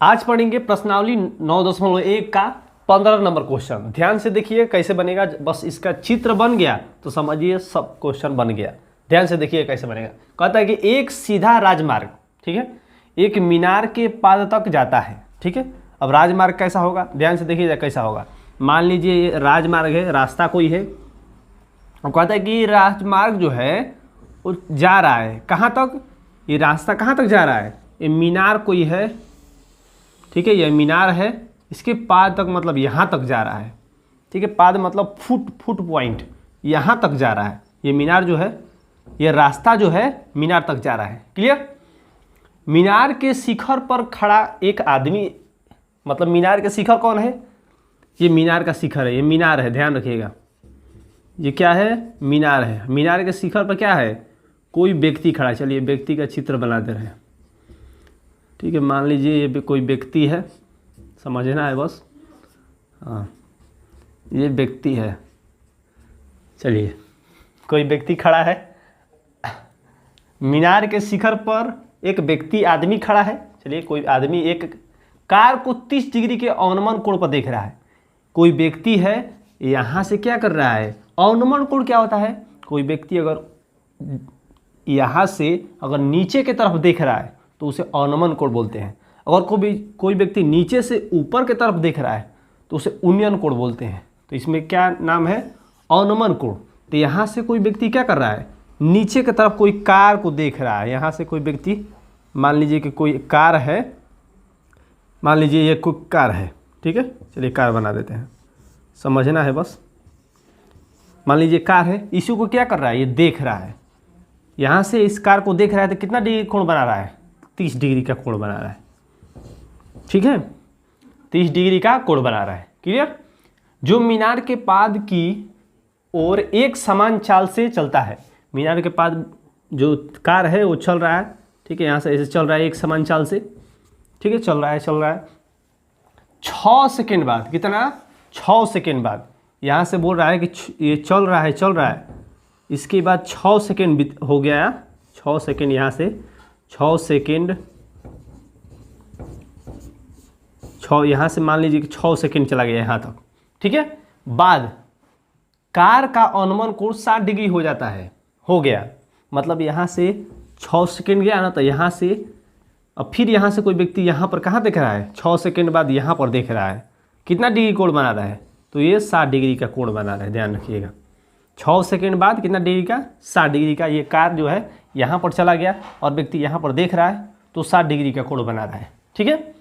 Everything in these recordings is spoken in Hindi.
आज पढ़ेंगे प्रश्नावली 9.1 का 15 नंबर क्वेश्चन। ध्यान से देखिए कैसे बनेगा। बस इसका चित्र बन गया तो समझिए सब क्वेश्चन बन गया। ध्यान से देखिए कैसे बनेगा। कहता है कि एक सीधा राजमार्ग, ठीक है, एक मीनार के पाद तक जाता है। ठीक है, अब राजमार्ग कैसा होगा, ध्यान से देखिए कैसा होगा। मान लीजिए ये राजमार्ग है, रास्ता कोई है। और कहता है कि राजमार्ग जो है वो जा रहा है कहाँ तक, ये रास्ता कहाँ तक जा रहा है, ये मीनार कोई है, ठीक है, यह मीनार है, इसके पाद तक मतलब यहाँ तक जा रहा है। ठीक है, पाद मतलब फुट पॉइंट, यहाँ तक जा रहा है। ये मीनार जो है, ये रास्ता जो है मीनार तक जा रहा है। क्लियर। मीनार के शिखर पर खड़ा एक आदमी, मतलब मीनार के शिखर कौन है, ये मीनार का शिखर है, ये मीनार है, ध्यान रखिएगा। ये क्या है, मीनार है। मीनार के शिखर पर क्या है, कोई व्यक्ति खड़ा है। चलिए व्यक्ति का चित्र बना दे रहे हैं। ठीक है, मान लीजिए ये कोई व्यक्ति है, समझना है बस। हाँ, ये व्यक्ति है। चलिए कोई व्यक्ति खड़ा है, मीनार के शिखर पर एक व्यक्ति आदमी खड़ा है। चलिए कोई आदमी एक कार को 30 डिग्री के अवनमन कोण पर देख रहा है। कोई व्यक्ति है यहाँ से क्या कर रहा है, अवनमन कोण क्या होता है, कोई व्यक्ति अगर यहाँ से अगर नीचे की तरफ देख रहा है तो उसे अवनमन कोण बोलते हैं। अगर कोई व्यक्ति नीचे से ऊपर की तरफ देख रहा है तो उसे उन्नयन कोण बोलते हैं। तो इसमें क्या नाम है, अवनमन कोण। तो यहाँ से कोई व्यक्ति क्या कर रहा है, नीचे की तरफ कोई कार को देख रहा है। यहाँ से कोई व्यक्ति, मान लीजिए कि कोई कार है, मान लीजिए ये कोई कार है। ठीक है, चलिए कार बना देते हैं, समझना है बस। मान लीजिए कार है, इसी को क्या कर रहा है, ये देख रहा है। यहाँ से इस कार को देख रहा है तो कितना डिग्री कोण बना रहा है, 30 डिग्री का कोण बना रहा है। ठीक है, 30 डिग्री का कोण बना रहा है। क्लियर। जो मीनार के पाद की ओर एक समान चाल से चलता है। मीनार के पाद जो कार है वो चल रहा है, ठीक है, यहाँ से ऐसे चल रहा है एक समान चाल से। ठीक है, चल रहा है 6 सेकेंड बाद, कितना, 6 सेकेंड बाद यहाँ से बोल रहा है कि ये चल रहा है। इसके बाद 6 सेकेंड हो गया, 6 सेकेंड, यहाँ से 6 सेकेंड, 6 यहाँ से मान लीजिए कि 6 सेकेंड चला गया यहाँ तक। ठीक है, बाद कार का अवनमन कोण 60 डिग्री हो जाता है, हो गया। मतलब यहाँ से 6 सेकेंड गया ना, तो यहाँ से अब फिर यहाँ से कोई व्यक्ति यहाँ पर कहाँ देख रहा है, 6 सेकेंड बाद यहाँ पर देख रहा है। कितना डिग्री कोण बना रहा है, तो ये 60 डिग्री का कोण बना रहा है। ध्यान रखिएगा, 6 सेकेंड बाद कितना डिग्री का, 60 डिग्री का। ये कार जो है यहाँ पर चला गया और व्यक्ति यहाँ पर देख रहा है, तो 60 डिग्री का कोण बना रहा है। ठीक है,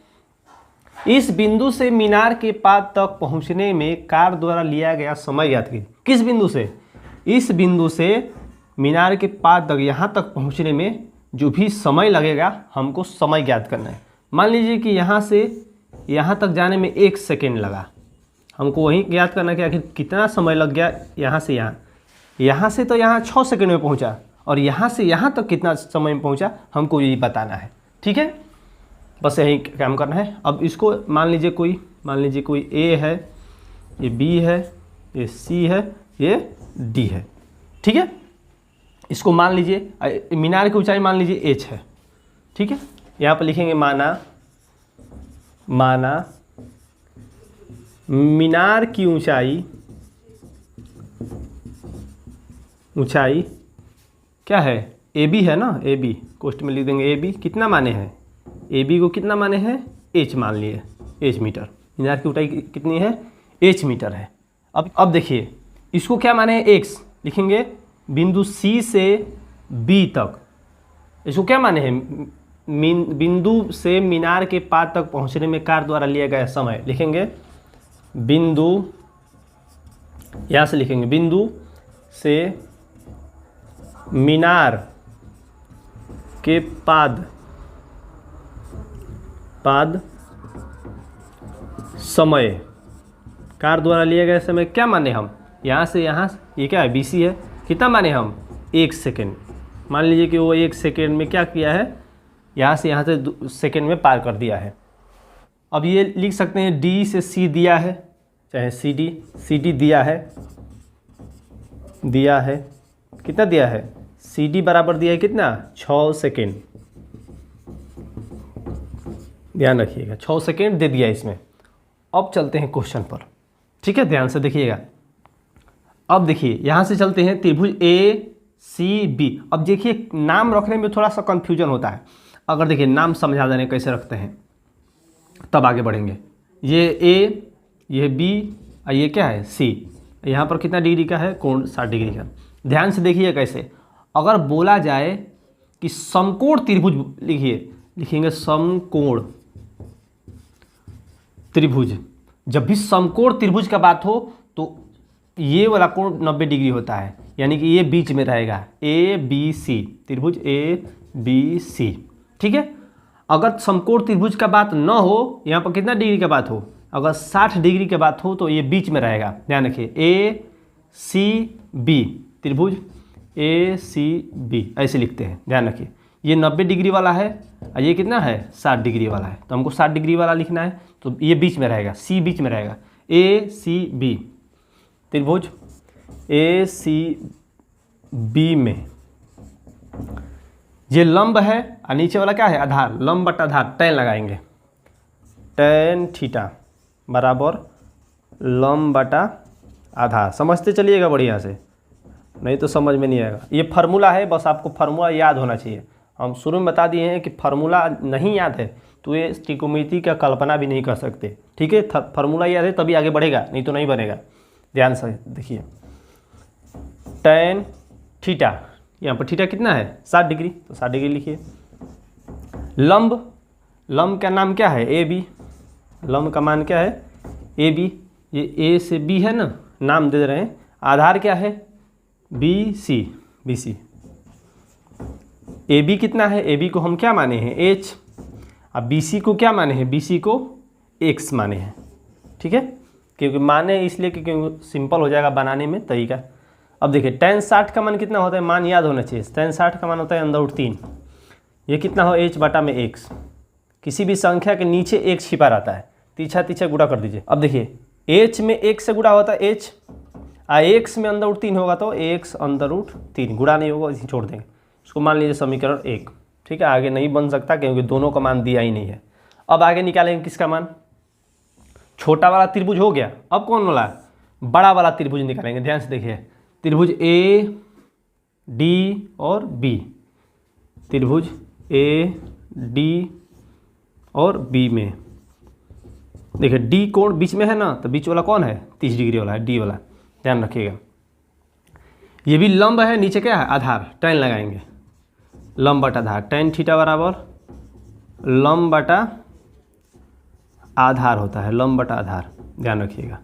इस बिंदु से मीनार के पाद तक पहुँचने में कार द्वारा लिया गया समय ज्ञात कीजिए। किस बिंदु से, इस बिंदु से मीनार के पाद तक, यहाँ तक पहुँचने में जो भी समय लगेगा हमको समय ज्ञात करना है। मान लीजिए कि यहाँ से यहाँ तक जाने में 1 सेकेंड लगा, हमको वही ज्ञात करना है कि आखिर कितना समय लग गया यहाँ से यहाँ। यहाँ से तो यहाँ 6 सेकेंड में पहुँचा, और यहाँ से यहाँ तक कितना समय में पहुँचा हमको यही बताना है। ठीक है, बस यही काम करना है। अब इसको मान लीजिए कोई ए है, ये बी है, ये सी है, ये डी है। ठीक है, इसको मान लीजिए मीनार की ऊंचाई मान लीजिए h है। ठीक है, यहाँ पर लिखेंगे माना मीनार की ऊंचाई क्या है, ए बी है ना, ए बी कोष्ट में लिख देंगे। ए बी कितना माने हैं, ए बी को कितना माने हैं, h मान लिए, h मीटर। मीनार की ऊंचाई कितनी है, h मीटर है। अब देखिए इसको क्या माने हैं, x लिखेंगे। बिंदु C से B तक, इसको क्या माने हैं, बिंदु से मीनार के पाद तक पहुंचने में कार द्वारा लिया गया समय। लिखेंगे बिंदु, यहाँ से लिखेंगे बिंदु से मीनार के पाद समय, कार द्वारा लिया गया समय क्या माने हम, यहाँ से यहाँ, ये क्या है, BC है, कितना माने हम, 1 सेकेंड। मान लीजिए कि वो 1 सेकेंड में क्या किया है, यहाँ से सेकेंड में पार कर दिया है। अब ये लिख सकते हैं D से C दिया है, चाहे CD दिया है, कितना दिया है, CD बराबर दिया है कितना, 6 सेकेंड। ध्यान रखिएगा, 6 सेकेंड दे दिया इसमें। अब चलते हैं क्वेश्चन पर, ठीक है, ध्यान से देखिएगा। अब देखिए यहाँ से चलते हैं त्रिभुज ए सी बी। अब देखिए नाम रखने में थोड़ा सा कन्फ्यूजन होता है, अगर देखिए नाम समझा देने कैसे रखते हैं तब आगे बढ़ेंगे। ये ए, ये बी और ये क्या है सी। यहाँ पर कितना डिग्री का है कोण, 60 डिग्री का। ध्यान से देखिए कैसे, अगर बोला जाए कि समकोण त्रिभुज लिखिए, लिखेंगे समकोण त्रिभुज। जब भी समकोण त्रिभुज का बात हो तो ये वाला कोण 90 डिग्री होता है, यानी कि ये बीच में रहेगा, ए बी सी, त्रिभुज ए बी सी, ठीक है। अगर समकोण त्रिभुज का बात न हो, यहाँ पर कितना डिग्री का बात हो, अगर 60 डिग्री की बात हो तो ये बीच में रहेगा। ध्यान रखिए, ए सी बी, त्रिभुज ए सी बी ऐसे लिखते हैं। ध्यान रखिए, ये 90 डिग्री वाला है और ये कितना है 60 डिग्री वाला है, तो हमको 60 डिग्री वाला लिखना है, तो ये बीच में रहेगा, सी बीच में रहेगा, ए सी बी, त्रिभुज ए सी बी में ये लंब है और नीचे वाला क्या है आधार, लंब बटा आधार, टैन लगाएंगे, टैन थीटा बराबर लंब बटा आधार। समझते चलिएगा बढ़िया से, नहीं तो समझ में नहीं आएगा। ये फार्मूला है, बस आपको फार्मूला याद होना चाहिए। हम शुरू में बता दिए हैं कि फार्मूला नहीं याद है तो ये त्रिकोणमिति का कल्पना भी नहीं कर सकते, ठीक है। फार्मूला याद है तभी आगे बढ़ेगा, नहीं तो नहीं बनेगा। ध्यान से देखिए, टैन थीटा, यहाँ पर थीटा कितना है 60 डिग्री, तो 60 डिग्री लिखिए। लंब, लंब का नाम क्या है ए बी, लंब का मान क्या है ए बी, ये ए से बी है ना, नाम दे रहे हैं। आधार क्या है B C, B C. A B कितना है, ए बी को हम क्या माने हैं एच, अब बी सी को क्या माने हैं, बी सी को एक्स माने हैं, ठीक है। क्योंकि माने इसलिए क्योंकि सिंपल हो जाएगा बनाने में तरीका। अब देखिए tan 60 का मान कितना होता है, मान याद होना चाहिए। tan 60 का मान होता है √3, ये कितना हो h बटा में x। किसी भी संख्या के नीचे एक छिपा रहता है, तीछा तीछा गुणा कर दीजिए। अब देखिए h में एक से गुणा होता है h, x में √3 होगा तो x √3, गुणा नहीं होगा इसी छोड़ देंगे, उसको मान लीजिए समीकरण 1, ठीक है। आगे नहीं बन सकता क्योंकि दोनों का मान दिया ही नहीं है। अब आगे निकालेंगे किसका मान, छोटा वाला त्रिभुज हो गया, अब कौन वाला बड़ा वाला त्रिभुज निकालेंगे। ध्यान से देखिए, त्रिभुज ए डी और बी, त्रिभुज ए डी और बी में देखिए डी कोण बीच में है ना, तो बीच वाला कौन है 30 डिग्री वाला है, डी वाला, ध्यान रखिएगा। ये भी लंब है, नीचे क्या है आधार, टैन लगाएंगे, लंब बटा आधार, टैन थीटा बराबर लंब बटा आधार होता है, लंब बटा आधार, ध्यान रखिएगा।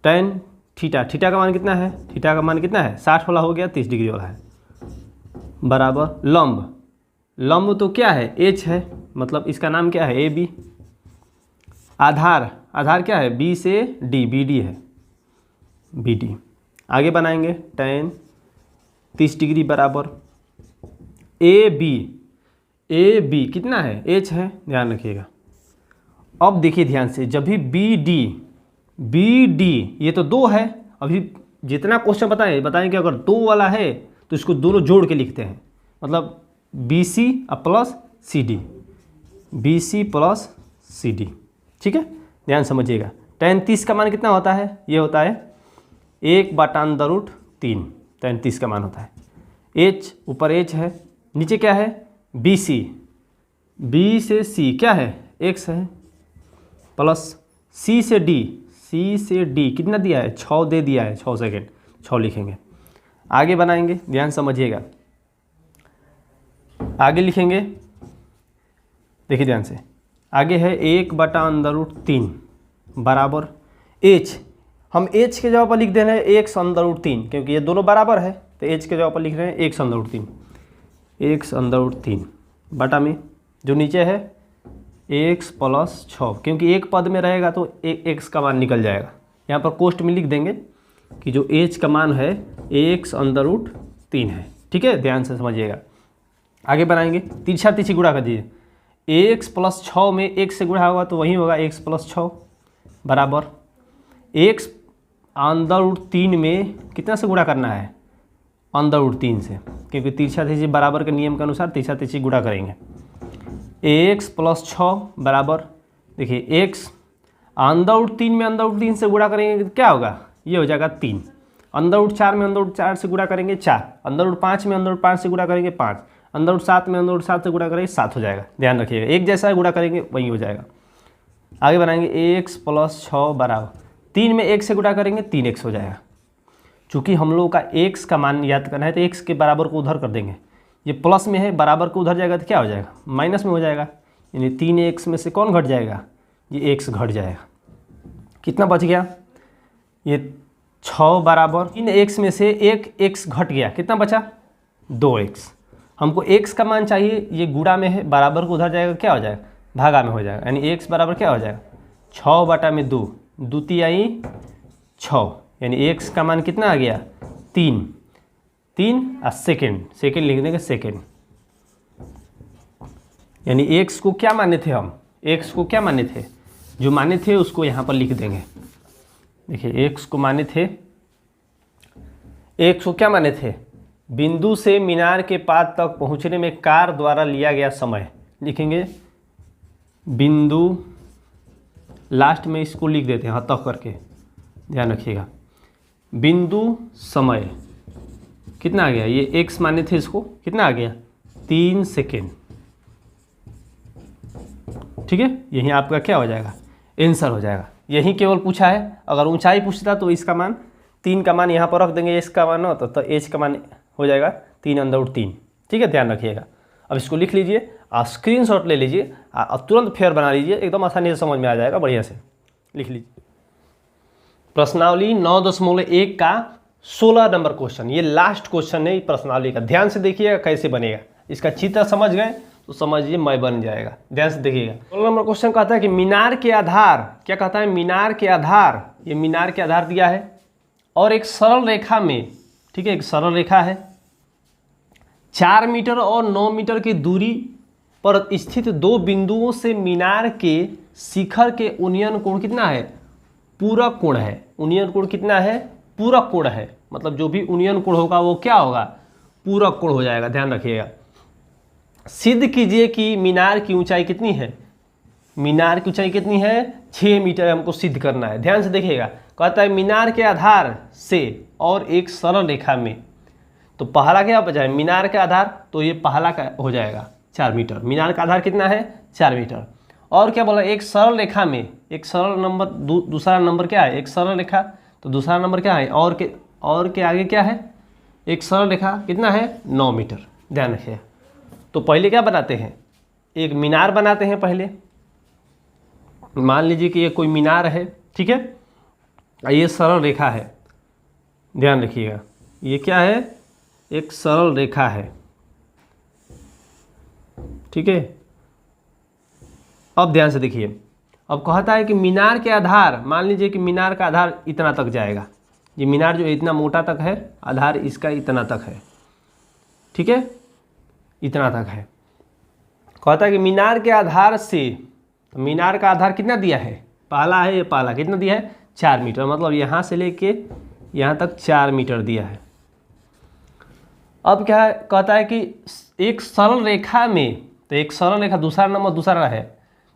टैन थीटा, थीटा का मान कितना है, थीटा का मान कितना है 60 वाला हो गया, 30 डिग्री वाला है, बराबर लंब, लंब तो क्या है एच है, मतलब इसका नाम क्या है ए बी। आधार, आधार क्या है बी से डी, बी डी है, बी डी। आगे बनाएंगे टैन 30 डिग्री बराबर ए बी, ए बी कितना है एच है, ध्यान रखिएगा। अब देखिए ध्यान से, जब भी बी डी ये तो 2 है, अभी जितना क्वेश्चन बताएं कि अगर 2 वाला है तो इसको दोनों जोड़ के लिखते हैं, मतलब B C plus C D, B C plus C D, ठीक है। ध्यान समझिएगा, tan 30 का मान कितना होता है, ये होता है 1/√3, tan 30 का मान होता है। h ऊपर h है, नीचे क्या है बी सी, बी से c क्या है x है, प्लस c से d, c से d कितना दिया है 6 दे दिया है, 6 सेकेंड 6 लिखेंगे। आगे बनाएंगे, ध्यान समझिएगा, आगे लिखेंगे, देखिए ध्यान से, आगे है 1/√3 बराबर h, हम h के जगह पर लिख दे रहे हैं x√3, क्योंकि ये दोनों बराबर है तो h के जगह पर लिख रहे हैं x√3, x√3 बटा में जो नीचे है x + 6, क्योंकि एक पद में रहेगा तो x का मान निकल जाएगा। यहाँ पर कोष्ठ में लिख देंगे कि जो h का मान है x√3 है, ठीक है, ध्यान से समझिएगा। आगे बनाएंगे, तिरछा तिरछी गुणा कर दीजिए, x + 6 में x से गुणा होगा तो वही होगा x + 6 बराबर x√3 में कितना से गुणा करना है √3 से, क्योंकि तिरछा तिरछी बराबर के नियम के अनुसार तिरछा तिरछी गुणा करेंगे। एक्स प्लस 6 बराबर, देखिए एक्स अंडर रूट 3 में अंडर रूट 3 से गुणा करेंगे तो क्या होगा, ये हो जाएगा 3। अंडर रूट 4 में अंडर रूट 4 से गुणा करेंगे 4, अंडर रूट 5 में अंडर रूट 5 से गुणा करेंगे 5, अंडर रूट 7 में अंडर रूट 7 से गुणा करेंगे 7 हो जाएगा। ध्यान रखिएगा, एक जैसा गुणा करेंगे वही हो जाएगा। आगे बनाएंगे एक्स प्लस 6 बराबर 3 में 1 से गुणा करेंगे 3x हो जाएगा। चूँकि हम लोगों का x का मान याद करना है तो x के बराबर को उधर कर देंगे, ये प्लस में है बराबर को उधर जाएगा तो क्या हो जाएगा, माइनस में हो जाएगा। यानी 3x में से कौन घट जाएगा, ये x घट जाएगा। कितना बच गया, ये 6 बराबर 3x में से एक x घट गया, कितना बचा 2x। हमको x का मान चाहिए, ये गुणा में है बराबर को उधर जाएगा क्या हो जाएगा, भागा में हो जाएगा। यानी x बराबर क्या हो जाएगा 6 बटा में 2, 2 तिहाई 6, यानी x का मान कितना आ गया 3 और सेकेंड लिख देंगे सेकेंड। यानी x को क्या माने थे हम, x को क्या माने थे, जो माने थे उसको यहाँ पर लिख देंगे। देखिए x को माने थे, x को क्या माने थे, बिंदु से मीनार के पास तक पहुँचने में कार द्वारा लिया गया समय, लिखेंगे बिंदु, लास्ट में इसको लिख देते हैं तक करके, ध्यान रखिएगा। बिंदु समय कितना आ गया, ये x माने थे, इसको कितना आ गया 3 सेकेंड। ठीक है, यही आपका क्या हो जाएगा आंसर हो जाएगा। यही केवल पूछा है, अगर ऊंचाई पूछता तो इसका मान 3 का मान यहाँ पर रख देंगे, इसका मान हो तो h का मान हो जाएगा 3 अंडर रूट 3। ठीक है, ध्यान रखिएगा। अब इसको लिख लीजिए, स्क्रीनशॉट ले लीजिए और तुरंत फेयर बना लीजिए, एकदम आसानी से समझ में आ जाएगा, बढ़िया से लिख लीजिए। प्रश्नावली 9.1 का 16 नंबर क्वेश्चन, ये लास्ट क्वेश्चन है प्रश्नावली का। ध्यान से देखिएगा कैसे बनेगा, इसका चित्र समझ गए तो समझिए मैं बन जाएगा। ध्यान से देखिएगा। 16 नंबर क्वेश्चन कहता है कि मीनार के आधार, क्या कहता है, मीनार के आधार, ये मीनार के आधार दिया है और एक सरल रेखा में, ठीक है, एक सरल रेखा है, 4 मीटर और 9 मीटर की दूरी पर स्थित दो बिंदुओं से मीनार के शिखर के उन्नयन कोण कितना है, पूरक कोण है। उन्नयन कोण कितना है, पूरक कोण है, मतलब जो भी उन्नयन कोण होगा वो क्या होगा, पूरक कोण हो जाएगा। ध्यान रखिएगा। सिद्ध कीजिए कि मीनार की ऊंचाई कितनी है, मीनार की ऊंचाई कितनी है 6 मीटर, हमको सिद्ध करना है। ध्यान से देखिएगा, कहता है मीनार के आधार से और एक सरल रेखा में, तो पहला क्या बचा है, मीनार के आधार, तो ये पहला का हो जाएगा 4 मीटर। मीनार का आधार कितना है 4 मीटर। और क्या बोला, एक सरल रेखा में, एक सरल नंबर, दूसरा नंबर क्या है, एक सरल रेखा, तो दूसरा नंबर क्या है, और के आगे क्या है, एक सरल रेखा कितना है 9 मीटर। ध्यान रखिए। तो पहले क्या बनाते हैं, एक मीनार बनाते हैं पहले। मान लीजिए कि ये कोई मीनार है, ठीक है, ये सरल रेखा है। ध्यान रखिएगा, ये क्या है, एक सरल रेखा है, ठीक है। अब ध्यान से देखिए, अब कहता है कि मीनार के आधार, मान लीजिए कि मीनार का आधार इतना तक जाएगा, ये मीनार जो इतना मोटा तक है, आधार इसका इतना तक है, ठीक है, इतना तक है। कहता है कि मीनार के आधार से, तो मीनार का आधार कितना दिया है, पहला है, ये पहला कितना दिया है 4 मीटर, मतलब यहाँ से लेके यहाँ तक 4 मीटर दिया है। अब क्या है, कहता है कि एक सरल रेखा में, तो एक सरल रेखा, दूसरा नंबर दूसरा है,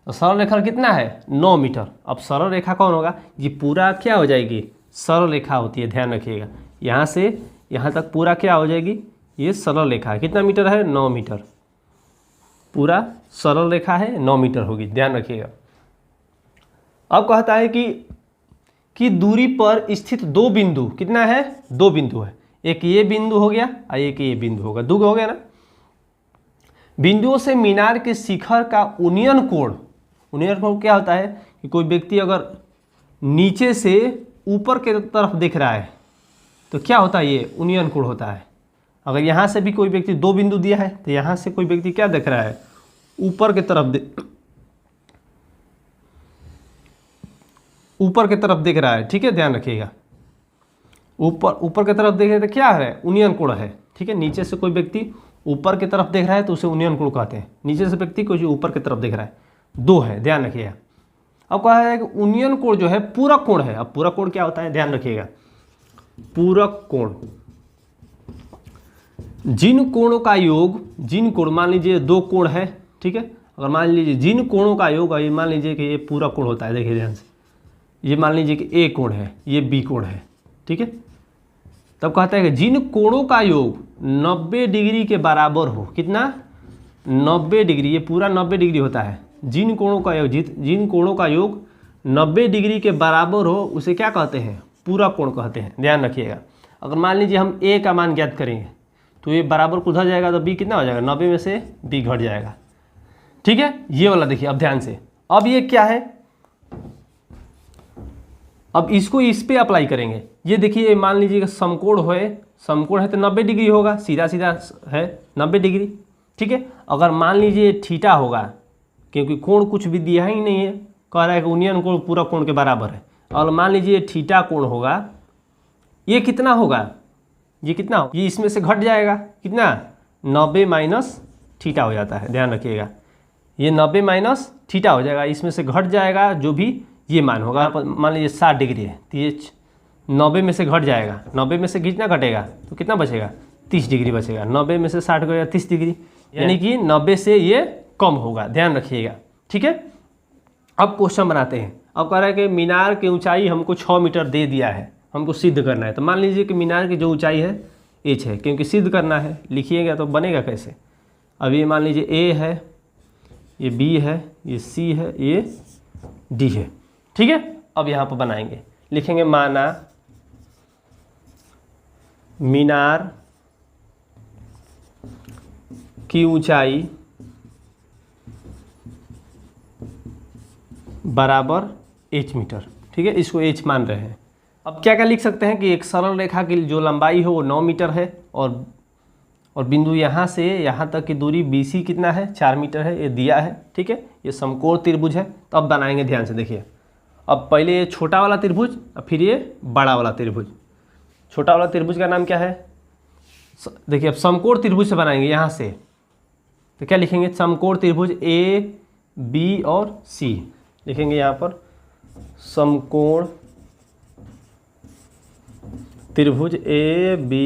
तो सरल रेखा कितना है 9 मीटर। अब सरल रेखा कौन होगा, ये पूरा क्या हो जाएगी, सरल रेखा होती है। ध्यान रखिएगा, यहाँ से यहाँ तक पूरा क्या हो जाएगी, ये सरल रेखा है। कितना मीटर है 9 मीटर, पूरा सरल रेखा है 9 मीटर होगी। ध्यान रखिएगा। अब कहता है कि दूरी पर स्थित दो बिंदु, कितना है 2 बिंदु है, एक ये बिंदु हो गया और एक ये बिंदु होगा, 2 हो गया ना। बिंदुओं से मीनार के शिखर का उन्नयन कोण, उन्नयन कोण क्या होता है कि कोई व्यक्ति अगर नीचे से ऊपर के तरफ देख रहा है तो क्या होता है, ये उन्नयन कोण होता है। अगर यहाँ से भी कोई व्यक्ति 2 बिंदु दिया है तो यहाँ से कोई व्यक्ति क्या देख रहा है, ऊपर के तरफ ऊपर की तरफ देख रहा है, ठीक है, ध्यान रखिएगा। ऊपर की तरफ देख रहे तो क्या है, उन्नयन कोण है, ठीक है। नीचे से कोई व्यक्ति ऊपर की तरफ देख रहा है तो उसे उन्नयन कोण कहते हैं। नीचे से व्यक्ति कोई ऊपर की तरफ देख रहा है, 2 है, ध्यान रखिएगा। अब कहा है कि उन्नयन कोण जो है पूरक कोण है। अब पूरक कोण क्या होता है, ध्यान रखिएगा। पूरक कोण, जिन कोणों का योग, जिन कोण, मान लीजिए 2 कोण है, ठीक है, अगर मान लीजिए जिन कोणों का योग, ये मान लीजिए कि ये पूरा कोण होता है, देखिए ध्यान से, ये मान लीजिए कि ए कोण है, ये बी कोण है, ठीक है। तब कहता है कि जिन कोणों का योग 90 डिग्री के बराबर हो, कितना 90 डिग्री, ये पूरा 90 डिग्री होता है। जिन कोणों का योग, जिन कोणों का योग 90 डिग्री के बराबर हो उसे क्या कहते हैं, पूरा कोण कहते हैं। ध्यान रखिएगा। अगर मान लीजिए हम ए का मान ज्ञात करेंगे तो ये बराबर को उधर जाएगा तो बी कितना हो जाएगा, 90 में से बी घट जाएगा, ठीक है। ये वाला देखिए अब ध्यान से, अब ये क्या है, अब इसको इस पे अप्लाई करेंगे। ये देखिए मान लीजिए कि समकोण है तो 90 डिग्री होगा, सीधा सीधा है 90 डिग्री, ठीक है। अगर मान लीजिए थीटा होगा, क्योंकि कोण कुछ भी दिया ही नहीं है, कह रहा है कि यूनियन कोण पूरा कोण के बराबर है। और मान लीजिए थीटा कोण होगा, ये कितना होगा, ये कितना हो, ये इसमें से घट जाएगा, कितना 90 माइनस थीटा हो जाता है। ध्यान रखिएगा, ये 90 माइनस थीटा हो जाएगा, इसमें से घट जाएगा जो भी ये मान होगा। मान लीजिए 60 डिग्री है तो ये 90 में से घट जाएगा, 90 में से कितना घटेगा तो कितना बचेगा, 30 डिग्री बचेगा। 90 में से 60 घटेगा 30 डिग्री, यानी कि 90 से ये कम होगा। ध्यान रखिएगा, ठीक है। अब क्वेश्चन बनाते हैं। अब कह रहा है कि मीनार की ऊंचाई हमको 6 मीटर दे दिया है, हमको सिद्ध करना है। तो मान लीजिए कि मीनार की जो ऊंचाई है h है, क्योंकि सिद्ध करना है, लिखिएगा तो बनेगा कैसे। अब ये मान लीजिए a है, ये b है, ये c है, ये d है, ठीक है। अब यहाँ पर बनाएंगे, लिखेंगे माना मीनार की ऊंचाई बराबर h मीटर, ठीक है। इसको h मान रहे हैं। अब क्या क्या लिख सकते हैं कि एक सरल रेखा की जो लंबाई है वो 9 मीटर है, और बिंदु यहाँ से यहाँ तक की दूरी BC कितना है, 4 मीटर है, ये दिया है, ठीक है। ये समकोण त्रिभुज है। तो अब बनाएंगे, ध्यान से देखिए। अब पहले ये छोटा वाला त्रिभुज और फिर ये बड़ा वाला त्रिभुज। छोटा वाला त्रिभुज का नाम क्या है, देखिए अब समकोण त्रिभुज से बनाएंगे यहाँ से, तो क्या लिखेंगे, समकोण त्रिभुज A B और C लिखेंगे यहाँ पर। समकोण त्रिभुज A B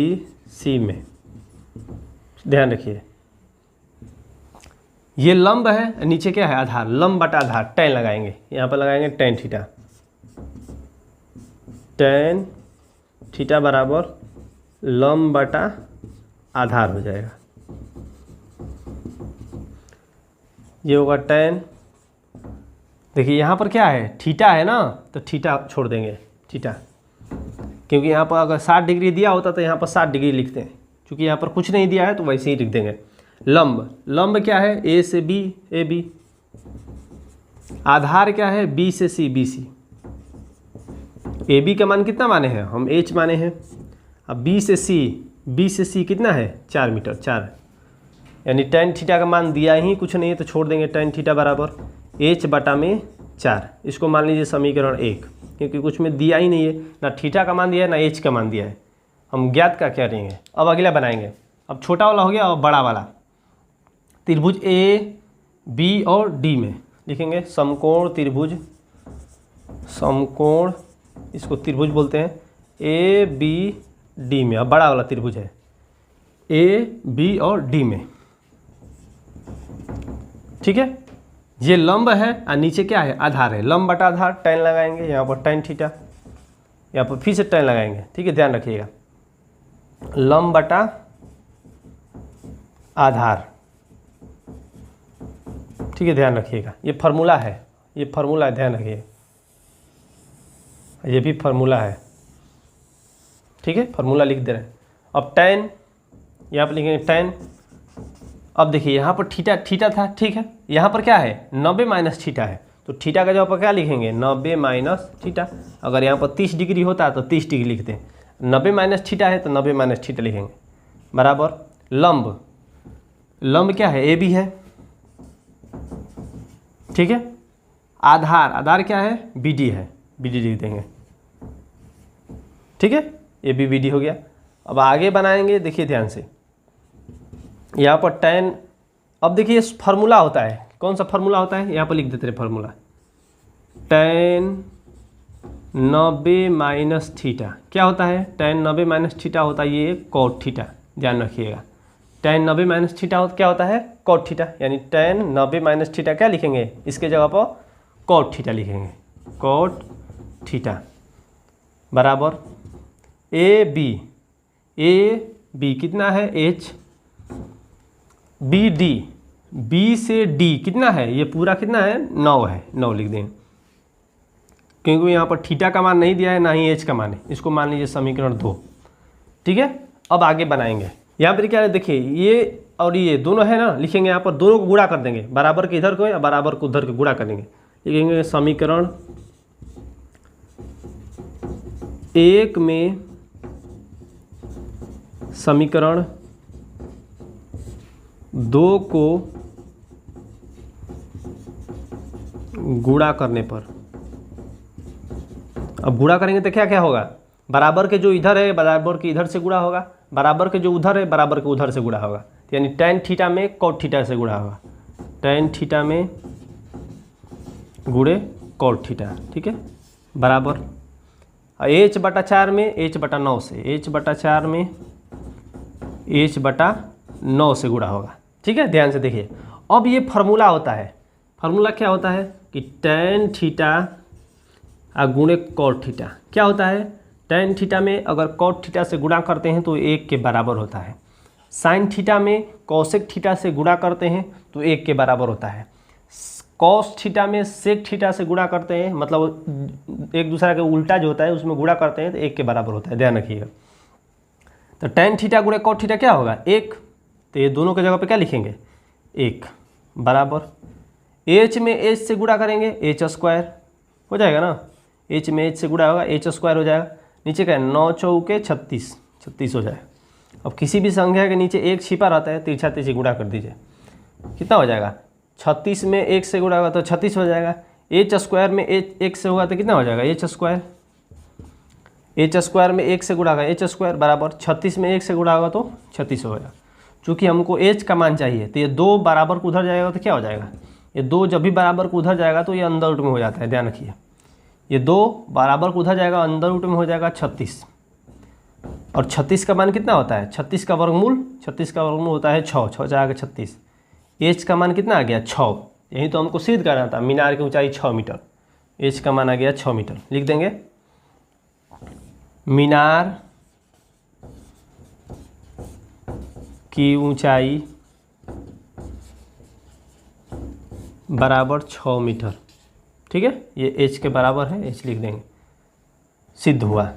C में ध्यान रखिए, ये लंब है, नीचे क्या है, आधार, लंब बटा आधार, tan लगाएंगे, यहाँ पर लगाएंगे tan थीटा। tan थीटा बराबर लंब बटा आधार हो जाएगा। ये होगा tan, देखिए यहाँ पर क्या है, थीटा है ना, तो थीटा छोड़ देंगे, थीटा, क्योंकि यहाँ पर अगर 60 डिग्री दिया होता तो यहाँ पर 60 डिग्री लिखते हैं, क्योंकि यहाँ पर कुछ नहीं दिया है तो वैसे ही लिख देंगे। लंब क्या है, A से B AB, आधार क्या है, B से C BC। AB का मान कितना माने हैं, हम h माने हैं। अब B से C कितना है, 4 मीटर, 4, यानी tan थीटा का मान दिया ही कुछ नहीं है तो छोड़ देंगे। tan थीटा बराबर h बटा में 4, इसको मान लीजिए समीकरण 1, क्योंकि कुछ में दिया ही नहीं है, ना थीटा का मान दिया है ना h का मान दिया है, हम ज्ञात का क्या करेंगे। अब अगला बनाएंगे। अब छोटा वाला हो गया और बड़ा वाला त्रिभुज A B और D में लिखेंगे समकोण त्रिभुज, समकोण इसको त्रिभुज बोलते हैं, A B D में। अब बड़ा वाला त्रिभुज है A B और D में, ठीक है। ये लंब है और नीचे क्या है, आधार है, लंब बटा आधार, tan लगाएंगे यहाँ पर, tan थीटा, यहाँ पर फिर से tan लगाएंगे, ठीक है। ध्यान रखिएगा, लंब बटा आधार, ठीक है। ध्यान रखिएगा, ये फार्मूला है, ये फार्मूला है, ध्यान रखिए, ये भी फार्मूला है, ठीक है। फार्मूला लिख दे रहे हैं। अब tan, यहाँ पर लिखेंगे tan। अब देखिए यहाँ पर थीटा था, ठीक है। यहाँ पर क्या है, 90 माइनस थीटा है, तो थीटा का जगह पर क्या लिखेंगे, 90 माइनस थीटा। अगर यहाँ पर 30 डिग्री होता है तो 30 डिग्री लिखते हैं, 90 माइनस थीटा है तो 90 माइनस थीटा लिखेंगे, बराबर लंब क्या है, AB है, ठीक है। आधार क्या है, BD है, BD लिख देंगे, ठीक है। AB BD हो गया। अब आगे बनाएंगे, देखिए ध्यान से, यहाँ पर tan, अब देखिए फार्मूला होता है, कौन सा फार्मूला होता है, यहाँ पर लिख देते हैं फार्मूला, tan 90 माइनस थीटा क्या होता है, tan 90 माइनस थीटा होता है ये cot थीटा। ध्यान रखिएगा, tan 90 माइनस थीटा क्या होता है, cot थीटा, यानी tan 90 माइनस थीटा क्या लिखेंगे, इसके जगह पर cot थीटा लिखेंगे, cot थीटा बराबर ए बी कितना है h, बी डी, बी से डी कितना है, ये पूरा कितना है 9 है, 9 लिख दें, क्योंकि यहाँ पर थीटा का मान नहीं दिया है ना ही एच का मान है, इसको मान लीजिए समीकरण 2। ठीक है, अब आगे बनाएंगे। यहाँ पर क्या है देखिए, ये और ये दोनों है ना, लिखेंगे यहाँ पर दोनों को गुणा कर देंगे, बराबर के इधर को या बराबर को उधर को गुणा करेंगे, लिखेंगे समीकरण 1 में समीकरण 2 को गुणा करने पर, अब गुणा करेंगे तो क्या क्या होगा, बराबर के जो इधर है बराबर के इधर से गुणा होगा, बराबर के जो उधर है बराबर के उधर से गुणा होगा, यानी tan थीटा में cot थीटा से गुणा होगा, tan थीटा में गुणे cot थीटा। ठीक है, बराबर h/4 में h/9 से, h/4 में h/9 से गुणा होगा। ठीक है, ध्यान से देखिए, अब ये फार्मूला होता है, फार्मूला क्या होता है कि tan थीटा गुणे cot थीटा क्या होता है, tan थीटा में अगर cot थीटा से गुणा करते हैं तो 1 के बराबर होता है, sin थीटा में cosec थीटा से गुणा करते हैं तो 1 के बराबर होता है, cos थीटा में sec थीटा से गुणा करते हैं, मतलब एक दूसरे के उल्टा जो होता है उसमें गुणा करते हैं तो 1 के बराबर होता है, ध्यान रखिएगा। तो tan थीटा गुणे cot थीटा क्या होगा 1, तो ये दोनों के जगह पे क्या लिखेंगे 1 बराबर h में h से गुणा करेंगे h² हो जाएगा ना, h में h से गुणा होगा h² हो जाएगा, नीचे क्या है 9 चौके 36 हो जाए। अब किसी भी संख्या के नीचे 1 छिपा रहता है, तिरछा तिरछी गुणा कर दीजिए, कितना हो जाएगा 36 में 1 से गुणा होगा तो 36 हो जाएगा, h² में 1 से होगा तो कितना हो जाएगा h² में 1 से गुणा होगा h² बराबर 36 में 1 से गुणा होगा तो 36 होगा। चूँकि हमको h का मान चाहिए तो ये 2 बराबर को उधर जाएगा तो क्या हो जाएगा, ये 2 जब भी बराबर को उधर जाएगा तो ये अंदर रूट में हो जाता है, ध्यान रखिए, ये 2 बराबर को उधर जाएगा अंदर रूट में हो जाएगा 36, और 36 का मान कितना होता है 36 का वर्गमूल होता है 6, 6 जाएगा 36, h का मान कितना आ गया 6, यही तो हमको सिद्ध करना था, मीनार की ऊंचाई 6 मीटर, h का मान आ गया 6 मीटर, लिख देंगे मीनार की ऊंचाई बराबर 6 मीटर। ठीक है, ये h के बराबर है, h लिख देंगे, सिद्ध हुआ,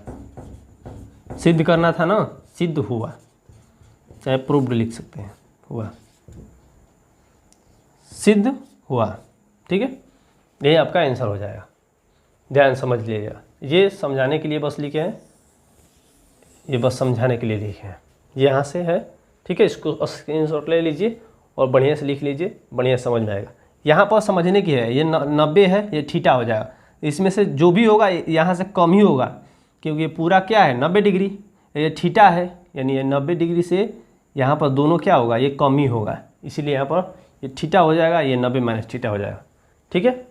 सिद्ध करना था ना, सिद्ध हुआ, चाहे प्रूव्ड लिख सकते हैं, हुआ, सिद्ध हुआ। ठीक है, ये आपका आंसर हो जाएगा, ध्यान समझ लीजिएगा, ये समझाने के लिए बस लिखे हैं, ये बस समझाने के लिए लिखे हैं, यहाँ से है। ठीक है, इसको स्क्रीनशॉट ले लीजिए और बढ़िया से लिख लीजिए, बढ़िया समझ में आएगा। यहाँ पर समझने की है, ये 90 है, ये थीटा हो जाएगा, इसमें से जो भी होगा यहाँ से कम ही होगा, क्योंकि ये पूरा क्या है 90 डिग्री, ये थीटा है, यानी ये 90 डिग्री से यहाँ पर दोनों क्या होगा, ये कम ही होगा, इसीलिए यहाँ पर ये थीटा हो जाएगा, ये 90 माइनस थीटा हो जाएगा। ठीक है,